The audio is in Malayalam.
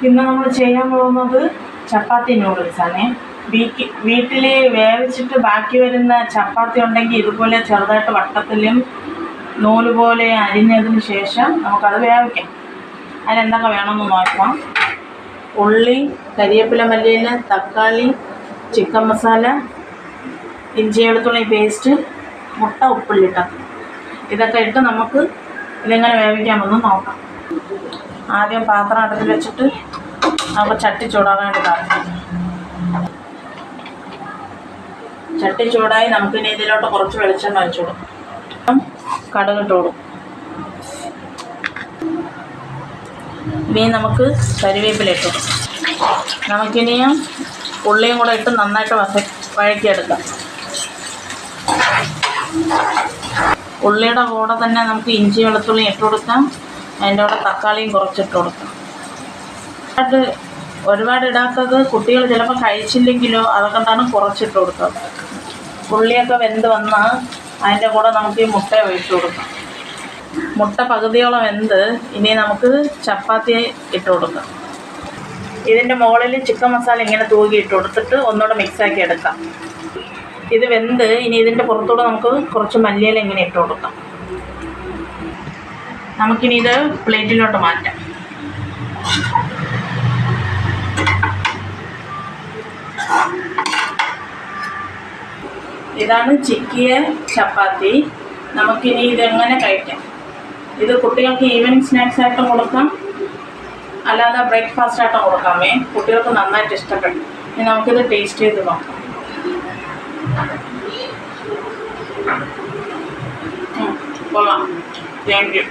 ഇന്ന് നമ്മൾ ചെയ്യാൻ പോകുന്നത് ചപ്പാത്തി നൂഡിൽസാണ്. വീട്ടിൽ വേവിച്ചിട്ട് ബാക്കി വരുന്ന ചപ്പാത്തി ഉണ്ടെങ്കിൽ ഇതുപോലെ ചെറുതായിട്ട് വട്ടത്തിലും നൂല് പോലെ അരിഞ്ഞതിന് ശേഷം നമുക്കത് വേവിക്കാം. അതിനെന്തൊക്കെ വേണമെന്ന് നോക്കാം. ഉള്ളി, കരിവേപ്പില, മല്ലിയില, തക്കാളി, ചിക്കൻ മസാല, ഇഞ്ചി വെളുത്തുള്ളി പേസ്റ്റ്, മുട്ട, ഉപ്പുള്ളിട്ട ഇതൊക്കെ ഇട്ട് നമുക്ക് ഇതെങ്ങനെ വേവിക്കാമെന്ന് നോക്കാം. ആദ്യം പാത്രം അടുപ്പിൽ വെച്ചിട്ട് നമുക്ക് ചട്ടി ചൂടാകാൻ ഇടാം. ചട്ടി ചൂടായി നമുക്കിനി ഇതിലോട്ട് കുറച്ച് വെളിച്ചെണ്ണ ഒഴിച്ചു കൊടുക്കും. കടുകിട്ട് കൊടുക്കും. ഇനി നമുക്ക് കരിവേപ്പില ഇട്ടു. നമുക്കിനി ഉള്ളിയും കൂടെ ഇട്ട് നന്നായിട്ട് വഴറ്റിയെടുക്കാം. ഉള്ളിയുടെ കൂടെ തന്നെ നമുക്ക് ഇഞ്ചി വെളുത്തുള്ളി ഇട്ട് കൊടുക്കാം. അതിൻ്റെ കൂടെ തക്കാളിയും കുറച്ചിട്ട് കൊടുക്കാം. ഒരുപാട് ഇടാത്തത് കുട്ടികൾ ചിലപ്പോൾ കഴിച്ചില്ലെങ്കിലോ അതുകൊണ്ടാണ് കുറച്ചിട്ട് കൊടുക്കുന്നത്. ഉള്ളിയൊക്കെ വെന്ത് വന്നാൽ അതിൻ്റെ കൂടെ നമുക്ക് ഈ മുട്ട ഒഴിച്ചു കൊടുക്കാം. മുട്ട പകുതിയോളം വെന്ത് ഇനി നമുക്ക് ചപ്പാത്തി ഇട്ട് കൊടുക്കാം. ഇതിൻ്റെ മുകളിൽ ചിക്കൻ മസാല ഇങ്ങനെ തൂകി ഇട്ട് കൊടുത്തിട്ട് ഒന്നുകൂടെ മിക്സാക്കി എടുക്കാം. ഇത് വെന്ത് ഇനി ഇതിൻ്റെ പുറത്തൂടെ നമുക്ക് കുറച്ച് മല്ലിയില ഇങ്ങനെ ഇട്ട് കൊടുക്കാം. നമുക്കിനി ഇത് പ്ലേറ്റിലോട്ട് മാറ്റാം. ഇതാണ് ചിക്കിയ ചപ്പാത്തി. നമുക്കിനി ഇതെങ്ങനെ കഴിക്കാം. ഇത് കുട്ടികൾക്ക് ഈവനിങ് സ്നാക്സ് ആയിട്ടും കൊടുക്കാം, അല്ലാതെ ബ്രേക്ക്ഫാസ്റ്റ് ആയിട്ടും കൊടുക്കാമേ. കുട്ടികൾക്ക് നന്നായിട്ട് ഇഷ്ടപ്പെടും. ഇനി നമുക്കിത് ടേസ്റ്റ് ചെയ്ത് നോക്കാം. കൊള്ളാം. Thank you.